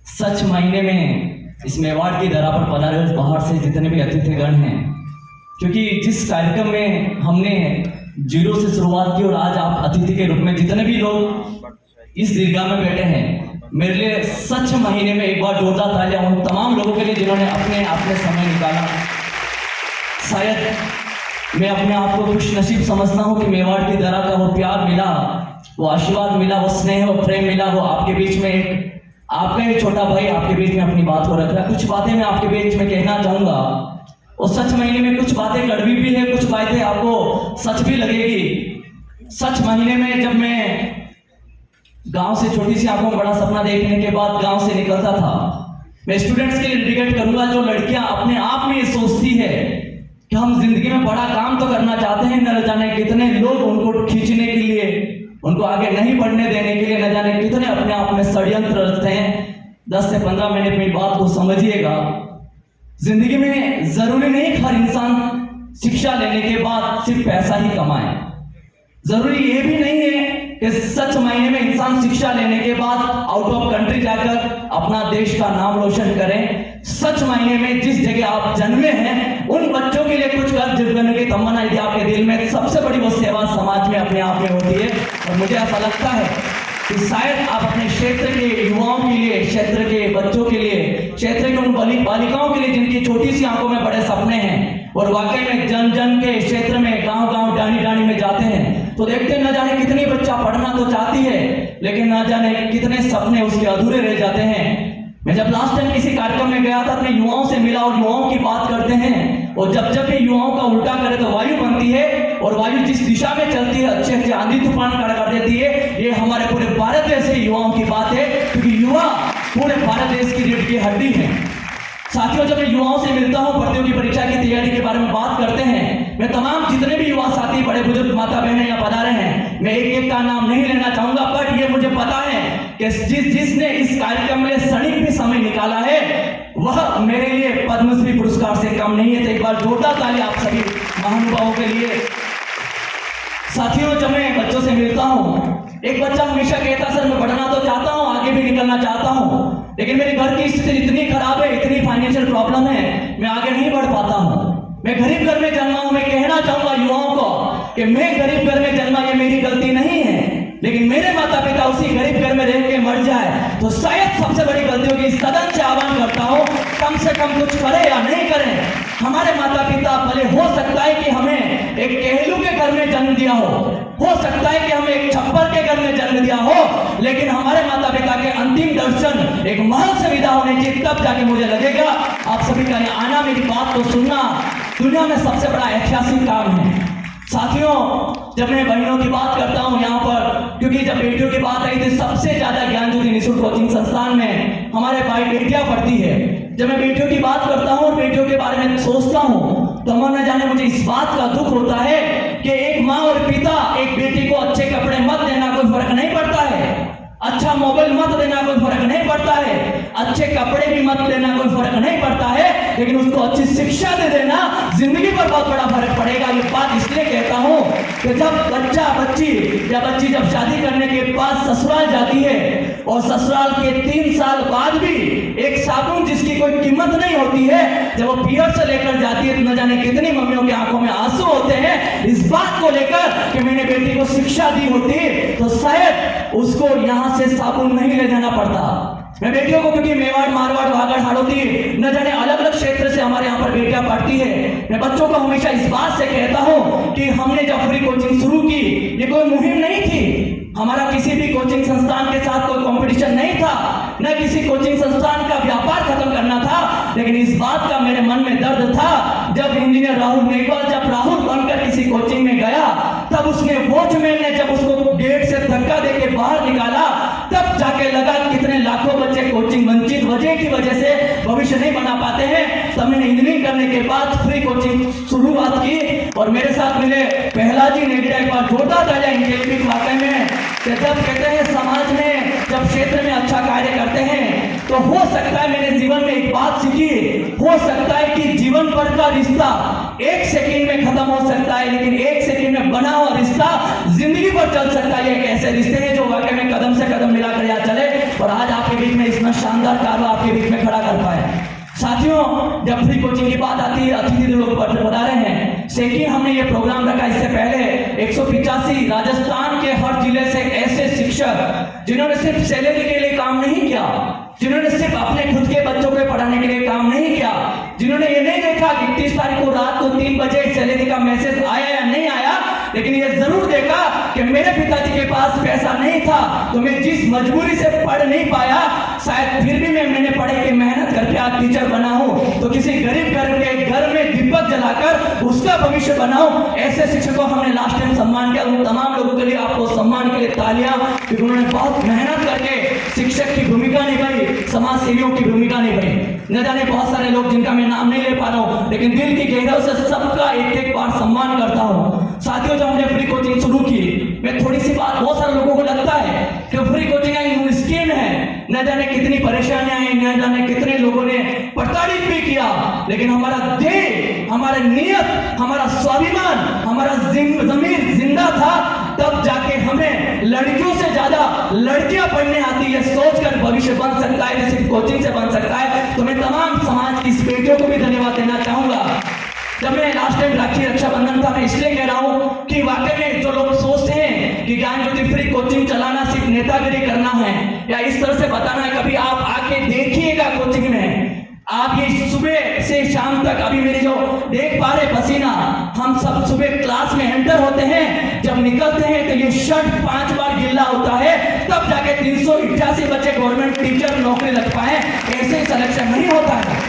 सच मायने में इस मेवाड़ की धरा पर पधारे हुए बाहर से जितने भी अतिथिगण हैं, क्योंकि जिस कार्यक्रम में हमने जीरो से शुरुआत की और आज आप अतिथि के रूप में जितने भी लोग इस दीर्घा में बैठे हैं, मेरे लिए सच महीने में एक बार जोरदार तालियां उन तमाम लोगों के लिए जिन्होंने अपने अपने समय निकाला। शायद मैं अपने आप को खुश नसीब समझता हूँ कि मेवाड़ की धरा का वो प्यार मिला, वो आशीर्वाद मिला, वो स्नेह, वो प्रेम मिला, वो आपके बीच में एक आपका ही छोटा भाई आपके बीच में अपनी बात को रख रहा है। कुछ बातें मैं आपके बीच में कहना चाहूंगा और सच महीने में कुछ बातें कड़वी भी है, कुछ बातें आपको सच भी लगेगी। सच महीने में जब मैं गांव से छोटी सी आंखों में बड़ा सपना देखने के बाद गांव से निकलता था, मैं स्टूडेंट्स के लिए डेडिकेट करूंगा जो लड़कियां अपने आप में ये सोचती है कि हम जिंदगी में बड़ा काम तो करना चाहते हैं, न जाने कितने लोग उनको खींचने के लिए, उनको आगे नहीं बढ़ने देने के लिए न जाने कितने अपने आप में षड्यंत्र रचते हैं। 10 से 15 मिनट में बात को समझिएगा। जिंदगी में जरूरी नहीं कि हर इंसान शिक्षा लेने के बाद सिर्फ पैसा ही कमाए। जरूरी ये भी नहीं है कि सच मायने में इंसान शिक्षा लेने के बाद आउट ऑफ कंट्री जाकर अपना देश का नाम रोशन करें। सच मायने में जिस जगह आप जन्मे हैं उन बच्चों के लिए कुछ कर करने की तमन्ना यदि आपके दिल में, सबसे बड़ी वो सेवा समाज में अपने आप में होती है। और मुझे ऐसा लगता है कि शायद आप अपने क्षेत्र के युवाओं के लिए, क्षेत्र के बच्चों के लिए, क्षेत्र के उन बालिकाओं के लिए जिनकी छोटी सी आंखों में बड़े सपने हैं और वाकई में जन जन के क्षेत्र में, गांव गांव, डाणी डाणी में जाते हैं तो देखते हैं न जाने कितनी बच्चा पढ़ना तो चाहती है लेकिन न जाने कितने सपने उसके अधूरे रह जाते हैं। मैं जब लास्ट टाइम किसी कार्यक्रम में गया था अपने युवाओं से मिला और युवाओं की बात करते हैं और जब जब भी युवाओं का उल्टा करे तो वायु बनती है और वायु जिस दिशा में चलती है अच्छे अच्छे आंधी तूफान खड़ा कर देती है। ये हमारे पूरे भारत देश के युवाओं की बात है, क्योंकि युवा पूरे भारत देश की रीढ़ की हड्डी है। साथियों, जब मैं युवाओं से मिलता हूं, प्रतियोगी परीक्षा की तैयारी के बारे में बात करते हैं, मैं तमाम जितने भी युवा साथी, बड़े बुजुर्ग, माता बहनें यहाँ पधारे हैं, मैं एक एक का नाम नहीं लेना चाहूंगा, बट ये मुझे पता है कि जिसने इस कार्यक्रम में क्षणिक भी समय निकाला है वह मेरे लिए पद्मश्री पुरस्कार से कम नहीं है। तो एक बार जोरदार ताली आप सभी महानुभावों के लिए। साथियों, जब मैं बच्चों से मिलता हूँ, एक बच्चा हमेशा कहता सर मैं पढ़ना तो चाहता हूँ, आगे भी निकलना चाहता हूँ, लेकिन मेरे घर की स्थिति इतनी खराब है, इतनी फाइनेंशियल प्रॉब्लम है, मैं आगे नहीं बढ़ पाता हूँ। मैं गरीब घर में जन्मा हूं। मैं कहना चाहूंगा युवाओं को कि मैं गरीब घर में जन्मा, ये मेरी गलती नहीं है, लेकिन मेरे माता पिता उसी गरीब घर में रह के मर जाए तो शायद सबसे बड़ी गलती होगी। इस सदन से आह्वान करता हूं, कम से कम कुछ करें या नहीं करें, हमारे माता पिता भले हो सकता है कि हमें एक कहलू के घर में जन्म दिया हो सकता है कि हमें एक छप्पर के घर में जन्म दिया हो, लेकिन हमारे माता पिता के अंतिम दर्शन एक महल से विदा होने चाहिए, तब जाके मुझे लगेगा आप सभी का यहाँ आना, मेरी बात को सुनना दुनिया में सबसे बड़ा ऐतिहासिक काम है। साथियों, जब मैं बहनों की बात करता हूं यहाँ पर, क्योंकि जब बेटियों की बात आई थी, सबसे ज्यादा ज्ञान ज्योति निःशुल्क कोचिंग संस्थान में हमारे भाई बेटियां पढ़ती है। जब मैं बेटियों की बात करता हूं और बेटियों के बारे में सोचता हूं तो मन न जाने मुझे इस बात का दुख होता है कि एक माँ और पिता एक बेटी को अच्छे कपड़े मत देना कोई फर्क नहीं पड़ता है, अच्छा मोबाइल मत देना कोई फर्क नहीं पड़ता है, अच्छे कपड़े भी मत देना कोई फर्क नहीं पड़ता है, लेकिन उसको अच्छी शिक्षा दे देना जिंदगी पर बहुत बड़ा फर्क पड़ेगा। ये बात इसलिए कहता हूं कि जब बच्ची जब शादी करने के बाद ससुराल जाती है और ससुराल के 3 साल बाद भी एक साबुन जिसकी कोई कीमत नहीं होती है, जब वो पियर से लेकर जाती है तो न जाने कितनी मम्मियों की आंखों में आंसू होते हैं इस बात को लेकर कि मैंने बेटी को शिक्षा दी होती तो शायद उसको यहाँ से साबुन नहीं ले जाना पड़ता। मैं बेटियों को, क्योंकि मेवाड़, मारवाड़, वागड़, हाड़ौती, न जाने अलग अलग क्षेत्र से हमारे यहाँ पर बेटियां पढ़ती है, मैं बच्चों को हमेशा इस बात से कहता हूँ कि हमने जब फ्री कोचिंग शुरू की, ये कोई मुहिम नहीं थी, हमारा किसी भी कोचिंग संस्थान के साथ कोई कंपटीशन नहीं था, न किसी कोचिंग संस्थान का व्यापार खत्म करना था, लेकिन इस बात का मेरे मन में दर्द था जब इंजीनियर राहुल मेघवाल जब राहुल बनकर किसी कोचिंग में गया, तब उसने वॉचमैन ने जब उसको गेट से धक्का देके बाहर निकाला, तब जाके लगा कितने लाखों बच्चे कोचिंग वंचित की वजह से भविष्य नहीं बना पाते हैं। तब मैंने इंजीनियरिंग करने के बाद फ्री कोचिंग शुरुआत की और मेरे साथ मिले प्रहलाद जी नेगड़ा, एक बार जोरदार तालियां इनके लिए वाकई में। जब कहते हैं समाज में जब क्षेत्र में अच्छा कार्य करते हैं तो हो सकता है, मैंने जीवन में एक बात सीखी, हो सकता है कि जीवन भर का रिश्ता 1 सेकंड में खत्म हो सकता है, लेकिन 1 सेकंड में बना हुआ रिश्ता जिंदगी भर चल सकता है। एक ऐसे रिश्ते हैं जो वाकई में कदम से कदम मिलाकर यहाँ चले। और आज आपके बीच में इतना शानदार कारवा आपके बीच में खड़ा कर पाए। साथियों, जब फ्री कोचिंग की बात आती है, अतिथि लोग बता रहे हैं, सेकिन हमने ये प्रोग्राम रखा। इससे पहले 185 राजस्थान के हर जिले से ऐसे शिक्षक जिन्होंने सिर्फ सैलरी के लिए काम नहीं किया, जिन्होंने सिर्फ अपने खुद के बच्चों को पढ़ाने के लिए काम नहीं किया, जिन्होंने ये नहीं देखा कि 31 तारीख को रात को 3 बजे सैलरी का मैसेज आया या नहीं आया, लेकिन ये जरूर देखा कि मेरे पिताजी के पास पैसा नहीं था तो मैं जिस मजबूरी से पढ़ नहीं पाया, शायद फिर भी मैंने पढ़े के मेहनत करके आज टीचर बना हूं, तो किसी गरीब घर में दीपक जलाकर उसका भविष्य बनाऊं। ऐसे शिक्षकों हमने लास्ट टाइम सम्मान किया। उन तमाम लोगों के लिए आपको सम्मान के लिए तालियां, क्योंकि उन्होंने बहुत मेहनत करके शिक्षक की भूमिका निभाई, समाज सेवियों की भूमिका निभाई। न जाने बहुत सारे लोग जिनका मैं नाम नहीं ले पा रहा हूं, लेकिन दिल की गहराई से सबका एक एक बार सम्मान करता हूं। साथियों, जब हमने फ्री कोचिंग शुरू की, मैं थोड़ी सी बात, बहुत सारे लोगों को लगता है कि फ्री कोचिंग एक स्कीम है, न जाने कितनी परेशानियां आई, न जाने कितने लोगों ने प्रताड़ित भी किया, लेकिन हमारा देह, हमारा नियत, हमारा स्वाभिमान, हमारा जमीर जिंदा था, तब जाके हमें लड़कियों से ज्यादा लड़कियां पढ़ने आती है सोचकर भविष्य बन सकता है, सिर्फ कोचिंग से बन सकता है। तो मैं तमाम समाज की इस बेटियों को भी धन्यवाद देना चाहूंगा। जब मैं लास्ट टाइम राखी रक्षाबंधन था, मैं इसलिए कह रहा हूं कि वाकई में जो लोग सोचते हैं कि ज्ञान ज्योति फ्री कोचिंग चलाना सिर्फ नेतागिरी करना है या इस तरह से बताना है, कभी आप आके देखिएगा कोचिंग में। आप ये सुबह से शाम तक, अभी मेरे जो देख पा रहे पसीना, हम सब सुबह क्लास में एंटर होते हैं, जब निकलते हैं तो ये शर्ट 5 बार गिल्ला होता है, तब जाके 388 बच्चे गवर्नमेंट टीचर नौकरी लग पाए। ऐसे सिलेक्शन नहीं होता है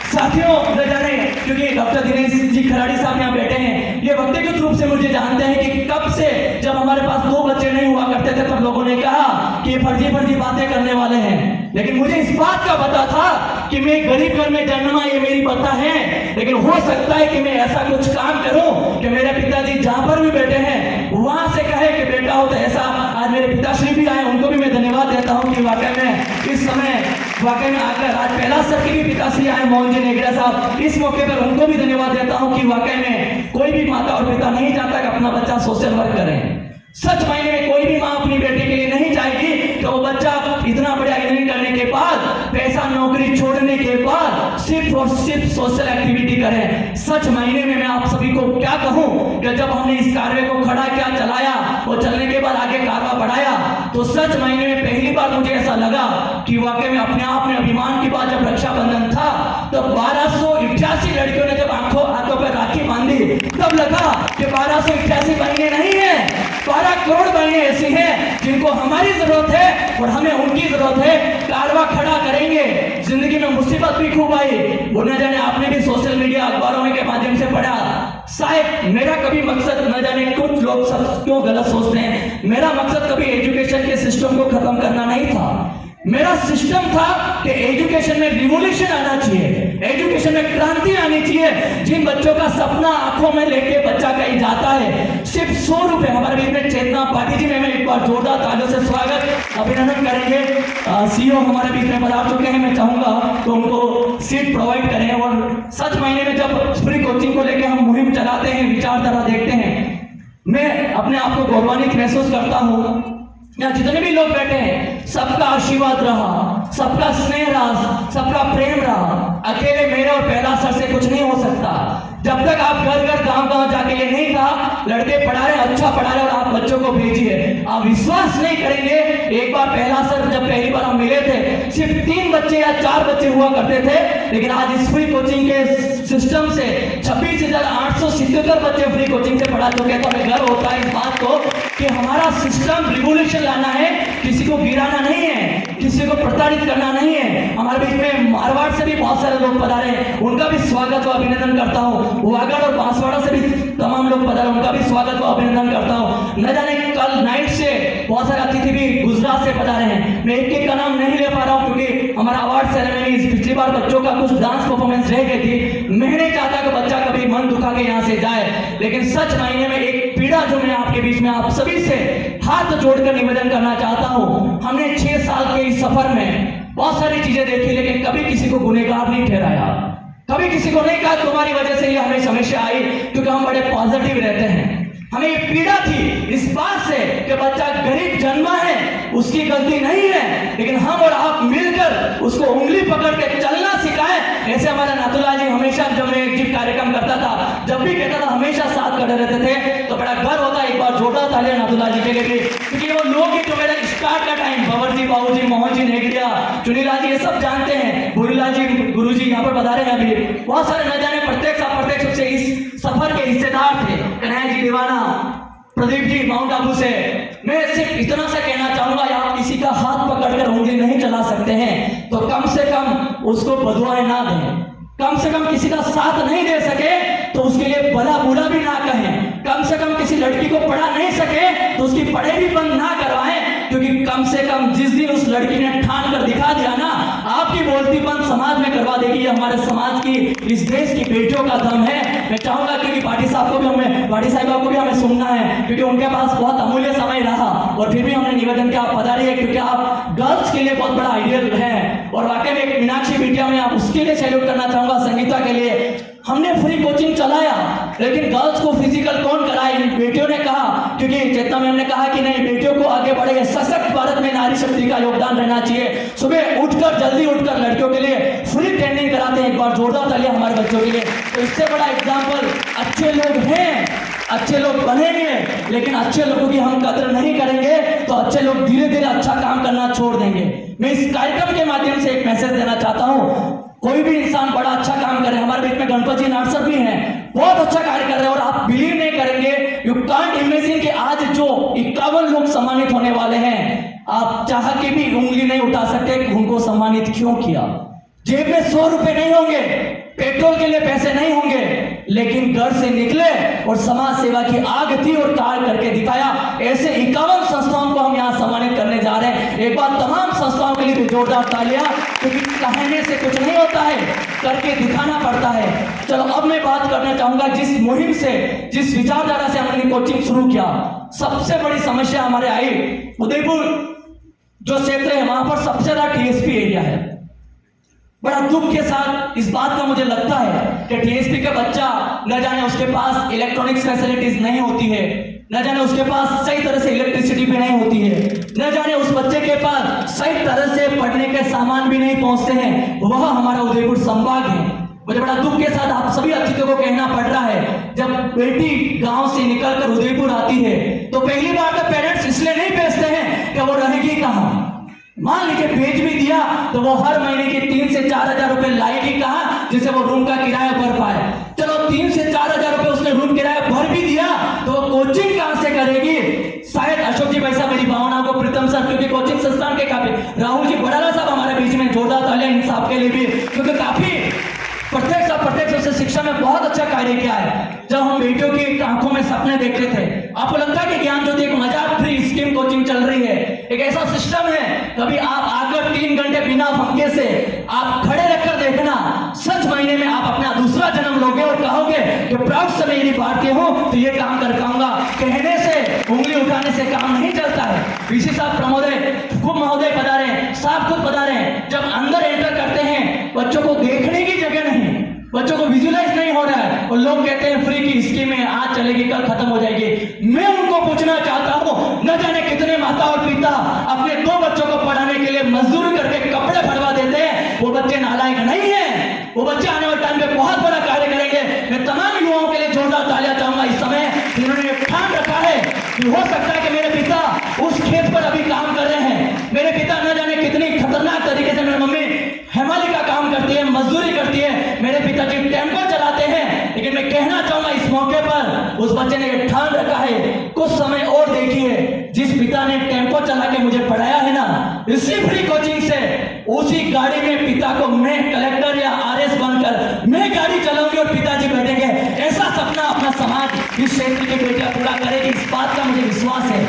साथियों। न जाने, क्योंकि डॉक्टर दिनेश जी खराड़ी साहब यहाँ बैठे हैं, ये व्यक्तिगत रूप से मुझे जानते हैं कि कब से, जब हमारे पास 2 बच्चे नहीं हुआ करते थे, तब लोगों ने कहा कि ये फर्जी बातें करने वाले हैं, लेकिन मुझे इस बात का पता था कि मैं गरीब घर में जन्मा, ये मेरी पता है, लेकिन हो सकता है कि मैं ऐसा कुछ काम करूं कि मेरे पिताजी जहां पर भी बैठे हैं वहां से कहे कि बेटा हो तो ऐसा। आज मेरे पिताश्री भी आए, उनको भी मैं धन्यवाद देता हूं कि वाकई में इस समय वाकई में आकर, आज पहला सर की भी पिताश्री आए, मोहन जी नेगड़ा साहब, इस मौके पर उनको भी धन्यवाद देता हूं कि वाकई में कोई भी माता और पिता नहीं चाहता कि अपना बच्चा सोशल वर्क करे। सच मायने में कोई भी मां अपनी बेटी के लिए नहीं चाहेगी कि वो बच्चा इतना बड़ा इंजीनियरिंग करने के बाद, पैसा नौकरी छोड़ने के बाद सिर्फ और सिर्फ सोशल एक्टिविटी करे। सच मायने में मैं आप सभी को क्या कहूं कि जब हमने इस कार्य को खड़ा किया, चलाया और चलने के बाद आगे कारवा बढ़ाया, तो सच मायने में पहली बार मुझे ऐसा लगा कि वाकई में अपने आप में अभिमान की बात। जब रक्षाबंधन था तो 1288 लड़कियों ने जब आंखों पर राखी बांधी, तब लगा कि 1288 बहनें नहीं है, 12 करोड़ बहनें ऐसी हैं जिनको हमारी जरूरत है और हमें उनकी जरूरत है। कारवा खड़ा करेंगे। जिंदगी में मुसीबत भी खूब आई, वो न जाने आपने भी सोशल मीडिया अखबारों के माध्यम से पढ़ा। शायद मेरा कभी मकसद, न जाने कुछ लोग सब क्यों गलत सोचते हैं, मेरा मकसद कभी एजुकेशन के सिस्टम को खत्म करना नहीं था। मेरा सिस्टम था कि एजुकेशन में रिवॉल्यूशन आना चाहिए, एजुकेशन में क्रांति आनी चाहिए। जिन बच्चों का सपना आंखों में लेके बच्चा कहीं जाता है, सिर्फ 100 रुपए, हमारे बीच में चेतना पाटिल जी में मैं एक बार जोरदार तालियों से स्वागत अभिनंदन करेंगे। सीईओ हमारे बीच में पधार चुके हैं, मैं चाहूंगा तो उनको सीट प्रोवाइड करें। और सच मायने में जब फ्री कोचिंग को लेकर हम मुहिम चलाते हैं, विचारधारा देखते हैं, मैं अपने आप को गौरवान्वित महसूस करता हूँ। यहाँ जितने भी लोग बैठे हैं, सबका आशीर्वाद रहा, सबका स्नेह रहा, सबका प्रेम रहा। अकेले मेरे और पहला सर से कुछ नहीं हो सकता। जब तक आप घर गांव जाके ये नहीं कहा लड़के पढ़ा रहे, अच्छा पढ़ा रहे और आप बच्चों को भेजिए, आप विश्वास नहीं करेंगे। एक बार पहला सर जब पहली बार हम मिले थे, सिर्फ 3 बच्चे या 4 बच्चे हुआ करते थे, लेकिन आज इस फ्री कोचिंग के सिस्टम से 26,877 बच्चे फ्री कोचिंग से पढ़ा चुके हैं। तो हमें गर्व होता है इस बात को कि हमारा सिस्टम रिवॉल्यूशन लाना है, किसी को गिराना नहीं है, किसी को प्रताड़ित करना नहीं है। हमारे बीच में मारवाड़ से भी बहुत सारे लोग पधारे, उनका भी स्वागत व अभिनंदन करता हूँ। वागड़ और बांसवाड़ा से भी तमाम लोग पधारे, उनका भी स्वागत व अभिनंदन करता हूँ। न जाने कल नाइट से बहुत सारे अतिथि भी गुजरात से पधारे हैं। मैं एक का नाम नहीं ले पा रहा हूँ क्योंकि हमारा अवार्ड सेरेमनी पिछली बार बच्चों का कुछ डांस परफॉर्मेंस रह गई थी। मैं नहीं चाहता कि बच्चा कभी मन दुखा के यहाँ से जाए, लेकिन सच मायने में एक पीड़ा जो मैं आपके बीच में आप सभी से हाथ जोड़कर निवेदन करना चाहता हूँ। हमने 6 साल के इस सफर में बहुत सारी चीजें देखी, लेकिन कभी किसी को गुनहगार नहीं ठहराया, कभी किसी को नहीं कहा तुम्हारी वजह से ये हमें समस्या आई, क्योंकि हम बड़े पॉजिटिव रहते हैं। हमें ये पीड़ा थी इस बात से कि बच्चा गरीब जन्मा है, उसकी गलती नहीं है, लेकिन हम और आप मिलकर उसको उंगली पकड़ के चलना सिखाएं। ऐसे हमारा नाथुला जी हमेशा, जब मैं एक कार्यक्रम करता था, जब भी कहता था, हमेशा साथ खड़े रहते थे। तो बड़ा गर्व होता है। एक बार जोरदार तालियां नाथुला जी के लिए भी, क्योंकि वो लोग ही जो मेरा स्टार्ट का टाइम, भंवर जी, बाबू जी, मोहन जी नेगरिया, चुनीलाल जी, ये सब जानते हैं, भूरीलाल जी, गुरु जी यहाँ पर बता रहे हैं। अभी बहुत सारे न जाने प्रत्यक्ष अप्रत्यक्ष से इस सफर के हिस्सेदार थे। कन्हैया जी दीवाना, प्रदीप जी माउंट आबू से। मैं सिर्फ इतना सा कहना चाहूंगा, आप किसी का हाथ पकड़कर उंगली नहीं चला सकते हैं तो कम से कम उसको बदुआएं ना दें। कम से कम किसी का साथ नहीं दे सके तो उसके लिए भला बुरा भी ना कहें। कम से कम किसी लड़की को पढ़ा नहीं सके तो उसकी पढ़ाई भी बंद ना करवाएं, क्योंकि कम से कम जिस दिन उस लड़की ने ठान कर दिखा दिया ना, आपकी बोलती बंद समाज में करवा देगी। ये हमारे समाज की, इस देश की बेटियों का दम है। मैं चाहूंगा क्योंकि भाटी साहब को भी हमें, भाटी साहिबा को भी हमें सुनना है, क्योंकि उनके पास बहुत अमूल्य समय रहा और फिर भी हमने निवेदन किया, आप पधारिए, क्योंकि आप गर्ल्स के लिए बहुत बड़ा आइडियल है। और वाकई में एक मीनाक्षी बिटिया में आप उसके लिए सैल्यूट करना चाहूंगा। संगीता के लिए हमने फ्री कोचिंग चलाया, लेकिन गर्ल्स को फिजिकल कौन कराए? इन बेटियों ने कहा, क्योंकि चेतना में हमने कहा कि नहीं, बेटियों को आगे बढ़े। सशक्त भारत में नारी शक्ति का योगदान रहना चाहिए। सुबह उठकर, जल्दी उठकर लड़कियों के लिए फ्री ट्रेनिंग कराते हैं। एक बार जोरदार तालियां हमारे बच्चों के लिए। तो इससे बड़ा एग्जाम्पल, अच्छे लोग हैं, अच्छे लोग बनेंगे, लेकिन अच्छे लोगों की हम कदर नहीं करेंगे तो अच्छे लोग धीरे धीरे अच्छा काम करना छोड़ देंगे। मैं इस कार्यक्रम के माध्यम से एक मैसेज देना चाहता हूं, कोई भी इंसान बड़ा अच्छा काम करे। हमारे बीच में गणपत जी नाट सर भी हैं, बहुत अच्छा कार्य कर रहे हैं। और आप बिलीव नहीं करेंगे, यू कांट इमेजिन कि आज जो 51 लोग सम्मानित होने वाले हैं, आप चाह के भी उंगली नहीं उठा सकते कि उनको सम्मानित क्यों किया। जेब में 100 रुपए नहीं होंगे, पेट्रोल के लिए पैसे नहीं होंगे, लेकिन घर से निकले और समाज सेवा की आग थी और कार्य करके दिखाया। ऐसे 51 संस्थाओं को हम यहाँ सम्मानित करने जा रहे हैं। एक बार तमाम संस्थाओं के लिए भी जोरदार तालियां, क्योंकि कहने से कुछ नहीं होता है, करके दिखाना पड़ता है। चलो अब मैं बात करना चाहूंगा जिस मुहिम से, जिस विचारधारा से हमने कोचिंग शुरू किया। सबसे बड़ी समस्या हमारे आई, उदयपुर जो क्षेत्र है वहां पर सबसे ज्यादा टीएसपी एरिया है। बड़ा दुख के साथ इस बात का मुझे लगता है कि टीएसपी का बच्चा, न जाने उसके पास इलेक्ट्रॉनिक्स फैसिलिटीज नहीं होती है, न जाने उसके पास सही तरह से इलेक्ट्रिसिटी भी नहीं होती है, न जाने उस बच्चे के पास सही तरह से पढ़ने के सामान भी नहीं पहुंचते हैं। वह हमारा उदयपुर संभाग है। मुझे बड़ा दुख के साथ आप सभी अतिथियों को कहना पड़ रहा है, जब बेटी गांव से निकलकर उदयपुर आती है तो पहली बार तो पेरेंट्स इसलिए नहीं भेजते हैं कि वो रहेगी कहां। मान लीजिए भेज भी दिया तो वो हर महीने के 3 से 4 हजार रुपए लाएगी कहां, जिससे वो रूम का किराया भर पाए। चलो 3 से 4 हजार रुपए उसने रूम किराया भर भी दिया तो वो कोचिंग कहां से करेगी? शायद अशोक जी वैसा मेरी भावनाओं को प्रीतम सर, क्योंकि कोचिंग संस्थान के काफी, राहुल जी बड़ाला साहब हमारे बीच में, जोरदार तालियां इन साहब के लिए भी, क्योंकि काफी प्रत्यक्ष अप्रत्यक्ष से शिक्षा में बहुत अच्छा कार्य किया है। जब हम बेटियों की आंखों में सपने देखते थे, आपको लगता है कि ज्ञान ज्योति एक मजाक फ्री स्कीम कोचिंग चल रही है, एक ऐसा सिस्टम है, कभी आप आकर 3 घंटे बिना फंके से आप खड़े रहकर देखना, सच महीने में आप अपना दूसरा जन्म लोगे और कहोगे कि प्राउड से मैं यदि भारतीय हूं तो ये काम कर पाऊंगा। कहने से, उंगली उठाने से काम नहीं चलता है। वीसी साहब, प्रमोदय, खूब महोदय पधारे, साहब खुद पधारे। जब अंदर एंटर करते हैं, बच्चों को देखने की जगह नहीं, बच्चों को विजुलाइज नहीं हो रहा है, और लोग कहते हैं फ्री की स्कीम है, आज चलेगी कल खत्म हो जाएगी। मैं उनको पूछना चाहता हूं, न जाने कितने माता और पिता अपने 2 बच्चों को पढ़ाने के लिए मजदूरी करके कपड़े फड़वा देते हैं। वो बच्चे नालायक नहीं है, वो बच्चे आने वाले टाइम पे बहुत बड़ा कार्य करेंगे। मैं तमाम युवाओं के लिए जोरदार तालियां चाहूंगा इस समय, जिन्होंने ठान रखा है कि हो सकता है कि मेरे पिता उस खेत पर अभी काम कर रहे हैं, मेरे पिता न जाने कितनी खतरनाक तरीके से, मेरी मम्मी हेमाली का काम करती है, मजदूरी करती है, मेरे पिताजी टेम्पो चलाते हैं, लेकिन मैं कहना चाहूंगा इस मौके पर उस बच्चे ने ये ठान रखा है, कुछ समय और देखिए, जिस पिता ने टेम्पो चला के मुझे पढ़ाया है ना, इसी फ्री कोचिंग से उसी गाड़ी में पिता को मैं कलेक्टर या आरएस बनकर मैं गाड़ी चलाऊंगी और पिताजी बैठेंगे। ऐसा सपना अपना समाज, इस क्षेत्र की बेटियां पूरा करेगी, इस बात का मुझे विश्वास है।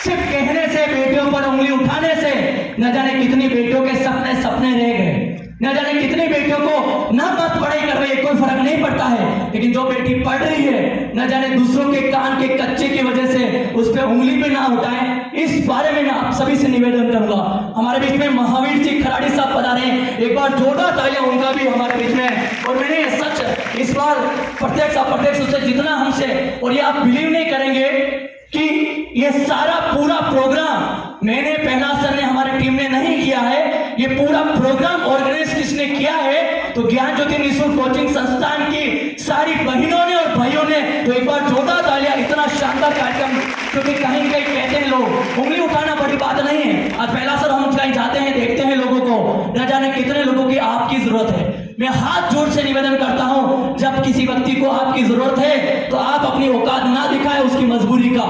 सिर्फ कहने से, बेटियों पर उंगली उठाने से न जाने कितनी बेटियों के सपने रह गए, न जाने कितनी बेटियों को ना मत पढ़ाई कर रही है, कोई फर्क नहीं पड़ता है, लेकिन जो बेटी पढ़ रही है, न जाने दूसरों के कान के कच्चे की वजह से उस पर उंगली भी ना उठाएं। इस बारे में मैं आप सभी से निवेदन करूंगा। हमारे बीच में महावीर जी खराड़ी साहब पधारे हैं, एक बार जोरदार तालियां उनका भी हमारे बीच में है। और मैंने सच इस बार प्रत्यक्ष अप्रत्यक्ष उससे जितना हमसे, और ये आप बिलीव नहीं करेंगे कि ये सारा पूरा प्रोग्राम मैंने, पहला सर ने, हमारी टीम ने नहीं किया है। ये पूरा प्रोग्राम ऑर्गेनाइज किसने किया है? तो ज्ञान ज्योति निःशुल्क कोचिंग संस्थान की सारी बहनों ने और भाइयों ने। तो एक बार जोरदार तालियां, इतना शानदार कार्यक्रम, क्योंकि कहीं न कहीं कहते हैं लोग, उंगली उठाना बड़ी बात नहीं है। आज पहला सर हम कहीं जाते हैं, देखते हैं लोगों को, न जाने कितने लोगों की आपकी जरूरत है। मैं हाथ जोड़ से निवेदन करता हूं, जब किसी व्यक्ति को आपकी जरूरत है तो आप अपनी औकात ना दिखाएं उसकी मजबूरी का,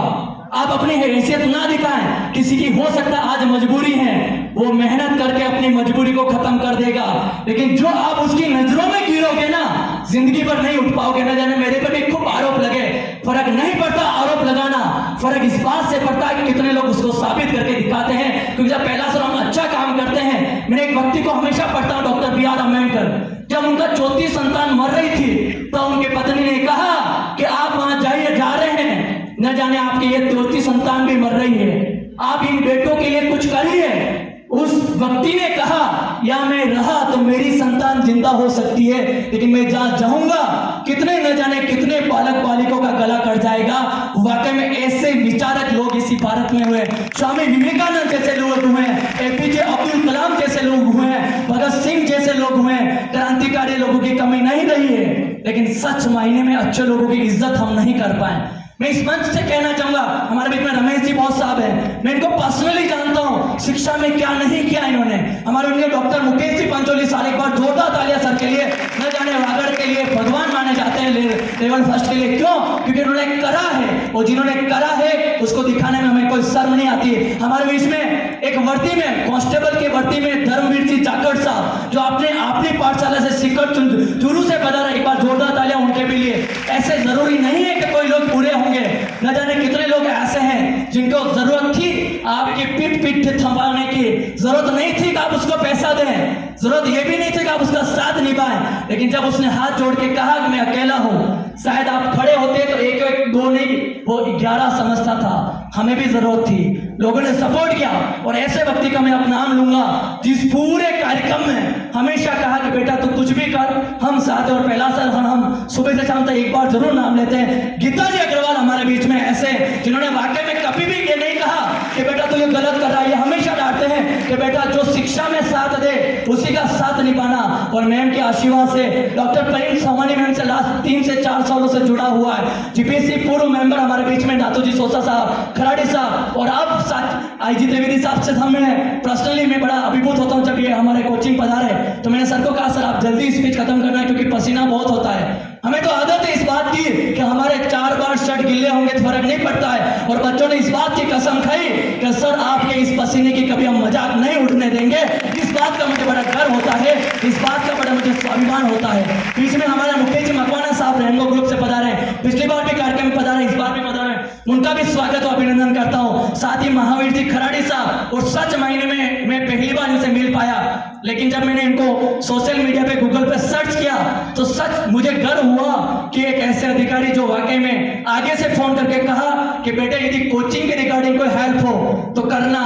आप अपनी हैसियत ना दिखाएं। किसी की हो सकता है आज मजबूरी है, वो मेहनत करके अपनी मजबूरी को खत्म कर देगा, लेकिन जो आप उसकी नजरों में गिरोगे ना, जिंदगी भर नहीं उठ पाओगे। न जाने मेरे पे भी खूब आरोप लगे, फर्क नहीं पड़ता आरोप लगाना, फर्क इस बात से पड़ता है कि कितने लोग उसको साबित करके दिखाते हैं। क्योंकि जब पहला सर हम अच्छा काम करते हैं, मैंने एक व्यक्ति को हमेशा पढ़ता हूं, डॉक्टर B.R. अम्बेडकर। जब उनका चौथी संतान मर रही थी तो उनके पत्नी ने कहा कि आप वहां जाइए, जा रहे हैं, न जाने आपकी ये चौथी संतान भी मर रही है, आप इन बेटों के लिए कुछ करिए। उस व्यक्ति ने कहा, या मैं रहा तो मेरी संतान जिंदा हो सकती है, लेकिन मैं जहां जाऊंगा कितने न जाने कितने बालक बालिकों का गला कट जाएगा। वाकई में ऐसे विचारक लोग इसी भारत में हुए, स्वामी विवेकानंद जैसे लोग हुए हैं, APJ अब्दुल कलाम जैसे लोग हुए हैं, भगत सिंह जैसे लोग हुए हैं। क्रांतिकारी लोगों की कमी नहीं रही है, लेकिन सच मायने में अच्छे लोगों की इज्जत हम नहीं कर पाए। मैं इस मंच से कहना चाहूंगा, हमारे बीच में रमेश जी बहुत साहब हैं, मैं इनको पर्सनली जानता हूं, शिक्षा में क्या नहीं किया इन्होंने। हमारे उनके डॉक्टर मुकेश जी पंचोली साहब, एक बार जोरदार तालियां सर के लिए। न जाने वागड़ के लिए भगवान माने जाते हैं लेवल फर्स्ट के लिए, क्यों? क्योंकि उन्होंने करा है, और जिन्होंने करा है उसको दिखाने में हमें कोई शर्म नहीं आती है। हमारे बीच में एक वर्दी में, कांस्टेबल की वर्दी में धर्मवीर जी जाखड़ साहब, जो अपनी पाठशाला से सीकर चुरू से पधारा, एक बार जोरदार तालियां उनके भी लिए। ऐसे जरूरी नहीं है कि कोई लोग बुरे होंगे, न जाने कितने लोग ऐसे हैं जिनको जरूरत थी आपकी पीठ थमाने की, जरूरत नहीं थी कि आप उसको पैसा दें, जरूरत ये भी नहीं थी कि आप उसका साथ निभाएं, लेकिन जब उसने हाथ जोड़ के कहा कि मैं अकेला हूं, शायद आप खड़े होते तो एक दो नहीं, वो 11 समझता था। हमें भी जरूरत थी, लोगों ने सपोर्ट किया, और ऐसे व्यक्ति का मैं अपना नाम लूंगा जिस पूरे कार्यक्रम में हमेशा कहा कि बेटा तू कुछ भी कर, हम साथ। और पहला सर हम सुबह से शाम तक एक बार जरूर नाम लेते हैं। गीता जी अग्रवाल हमारे बीच में ऐसे, जिन्होंने वाकई में कभी भी ये नहीं कहा कि बेटा तू ये गलत कर रहा है, ये हमेशा डांटते हैं कि बेटा जो शिक्षा में साथ दे उसी का साथ निभाना। और मैम के आशीर्वाद से, डॉक्टर परिम सामानी मैम से लास्ट 3 से 4 सालों से जुड़ा हुआ है। GPSC पूर्व मेंबर हमारे बीच में नाथू जी सोसा साहब, खराड़ी साहब, और अब IG त्रिवेदी साहब से हमें पर्सनली मैं बड़ा अभिभूत होता हूं जब ये हमारे कोचिंग पधारे। तो मैंने सर को कहा, सर आप जल्दी स्पीच खत्म करना है क्योंकि पसीना बहुत होता है। हमें तो आदत है इस बात की कि हमारे 4 बार शर्ट गिल्ले होंगे तो फर्क नहीं पड़ता है, और बच्चों ने इस बात की कसम खाई कि सर आपके इस पसीने की कभी हम मजाक नहीं उड़ने देंगे। इस बात का मुझे बड़ा गर्व होता है, इस बात का बड़ा मुझे स्वाभिमान होता है। बीच में हमारे मुकेश जी मकवाना साहब रेनबो ग्रुप से पधारे, पिछली बार भी कार्यक्रम में पधारे, इस बार भी पधारे, उनका भी स्वागत और अभिनंदन करता हूं। साथ ही महावीर जी खराड़ी साहब, और सच मायने में मैं पहली बार इनसे मिल पाया, लेकिन जब मैंने इनको सोशल मीडिया पे गूगल पे सर्च किया तो सच मुझे गर्व हुआ कि एक ऐसे अधिकारी जो वाकई में आगे से फोन करके कहा कि बेटे यदि कोचिंग के रिगार्डिंग कोई हेल्प हो तो करना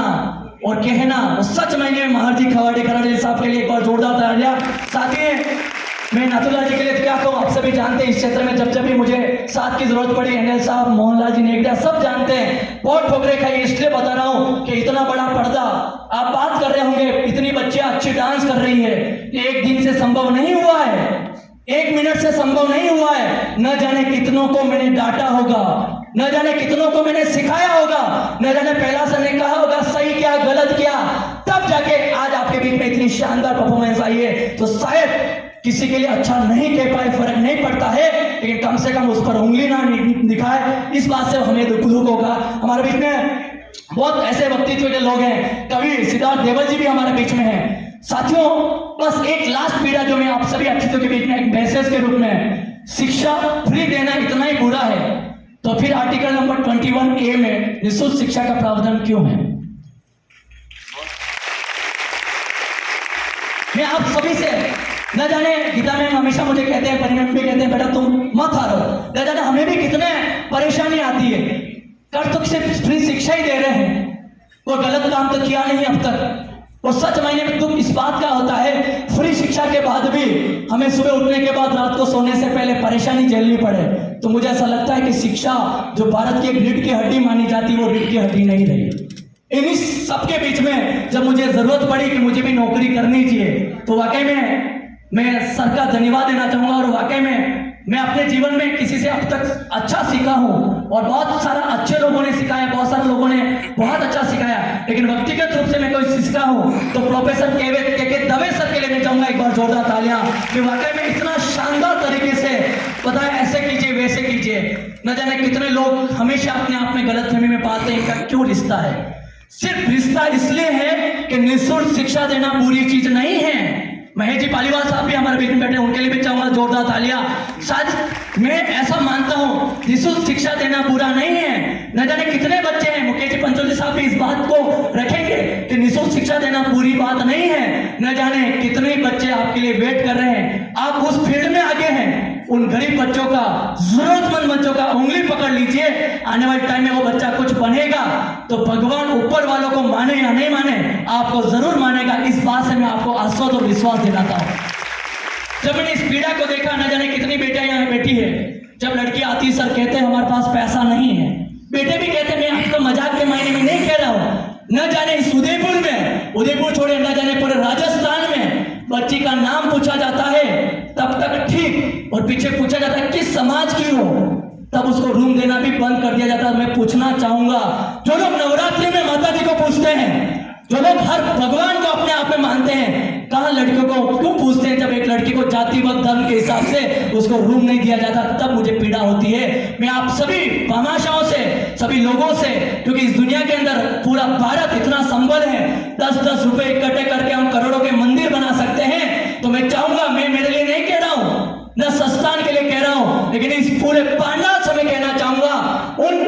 और कहना। और सच मायने में महार जी खराड़ी साहब के लिए एक बार जोरदार तालियां। साथ ही मैं नाथूलाल जी के लिए क्या कहूँ, आप सभी जानते हैं इस क्षेत्र में जब भी मुझे साथ की जरूरत पड़ी, NL साहब, मोहनलाल जी नेगड़ा, सब जानते हैं, बहुत ठोकरे खाई। इसलिए बता रहा हूँ कि इतना बड़ा पर्दा, आप बात कर रहे होंगे इतनी बच्चियां अच्छी डांस कर रही है, एक दिन से संभव नहीं हुआ है, 1 मिनट से संभव नहीं हुआ है। न जाने कितनों को मैंने डांटा होगा, न जाने कितनों को मैंने सिखाया होगा, न जाने पहला सर ने कहा होगा सही क्या गलत क्या, तब जाके आज आपके बीच में इतनी शानदार परफॉर्मेंस आई है। तो शायद किसी के लिए अच्छा नहीं कह पाए, फर्क नहीं पड़ता है, लेकिन कम से कम उस पर उंगली ना दिखाए, इस बात से हमें दुख होगा। हमारे बीच में बहुत ऐसे व्यक्तित्व के लोग हैं, कवि सिद्धार्थ देवल जी भी हमारे बीच में हैं। साथियों, बस एक लास्ट पीड़ा जो मैं आप सभी अतिथियों के बीच में एक मैसेज के रूप में, शिक्षा फ्री देना इतना ही बुरा है तो फिर आर्टिकल नंबर 21A में निःशुल्क शिक्षा का प्रावधान क्यों है? मैं आप सभी से, न जाने गीता में हमेशा मुझे कहते हैं, परिणाम भी कहते हैं बेटा तुम मत हारो, न जाने हमें भी कितने परेशानी आती है, कर तो सिर्फ फ्री शिक्षा ही दे रहे हैं, कोई गलत काम तो किया नहीं अब तक। और सच मायने में दुख इस बात का होता है, शिक्षा के बाद भी हमें सुबह उठने के बाद रात को सोने से पहले परेशानी झेलनी पड़े, तो मुझे ऐसा लगता है कि शिक्षा जो भारत की एक रीढ़ की हड्डी मानी जाती वो रीढ़ की हड्डी नहीं रही। इन्हीं सबके बीच में जब मुझे जरूरत पड़ी कि मुझे भी नौकरी करनी चाहिए, तो वाकई में मैं सर का धन्यवाद देना चाहूंगा। और वाकई में मैं अपने जीवन में किसी से अब तक अच्छा सीखा हूँ और बहुत सारा अच्छे लोगों ने सिखाया, बहुत सारे लोगों ने बहुत अच्छा सिखाया, लेकिन व्यक्तिगत रूप से मैं कोई सीखा हूँ तो प्रोफेसर के दवे सर के लिए मैं चाहूंगा एक बार जोरदार तालियां, कि वाकई में इतना शानदार तरीके से पता है ऐसे कीजिए वैसे कीजिए। न जाने कितने लोग हमेशा अपने आप में गलतफहमी में पाते हैं इनका क्यों रिश्ता है। सिर्फ रिश्ता इसलिए है कि निःशुल्क शिक्षा देना पूरी चीज नहीं है। महेश जी पालीवाल साहब भी हमारे बीच में बैठे, उनके लिए भी चाहूंगा जोरदार तालियां। शायद मैं ऐसा मानता हूं निःशुल्क शिक्षा देना बुरा नहीं है। न जाने कितने बच्चे हैं, मुकेश जी पंचोली साहब भी इस बात को रखेंगे कि निःशुल्क शिक्षा देना बुरी बात नहीं है। न जाने कितने बच्चे आपके लिए वेट कर रहे हैं, आप उस फील्ड में आगे हैं, उन गरीब बच्चों का, जरूरतमंद बच्चों का उंगली पकड़ लीजिए। आने वाले टाइम में वो बच्चा कुछ बनेगा तो भगवान ऊपर वालों को माने या नहीं माने, आपको जरूर मानेगा। इस बात से मैं आपको आश्वस्त और विश्वास दिलाता हूं। जब मैंने इस पीड़ा को देखा, न जाने कितनी बेटियां यहाँ बैठी है, जब लड़की आती है सर कहते हैं हमारे पास पैसा नहीं है, बेटे भी कहते हैं मैं आपको मजाक के मायने में नहीं कह रहा हूं। न जाने इस उदयपुर में, उदयपुर छोड़े न जाने पूरे राजस्थान में बच्ची का नाम पूछा जाता है तब तक ठीक, और पीछे पूछा जाता है किस समाज की हो, तब उसको रूम देना भी बंद कर दिया जाता है। मैं पूछना चाहूंगा, जो लोग नवरात्रि में माता जी को पूछते हैं, जो लोग हर भगवान को अपने आप में मानते हैं, कहाँ लड़कियों को क्यों पूछते हैं? जब एक लड़की को जाति व धर्म के हिसाब से उसको रूम नहीं दिया जाता, तब मुझे पीड़ा होती है। मैं आप सभी भामाशाहों से, सभी लोगों से, क्योंकि इस दुनिया के अंदर पूरा भारत इतना संबल है, 10-10 रुपए इकट्ठे करके हम करोड़ों के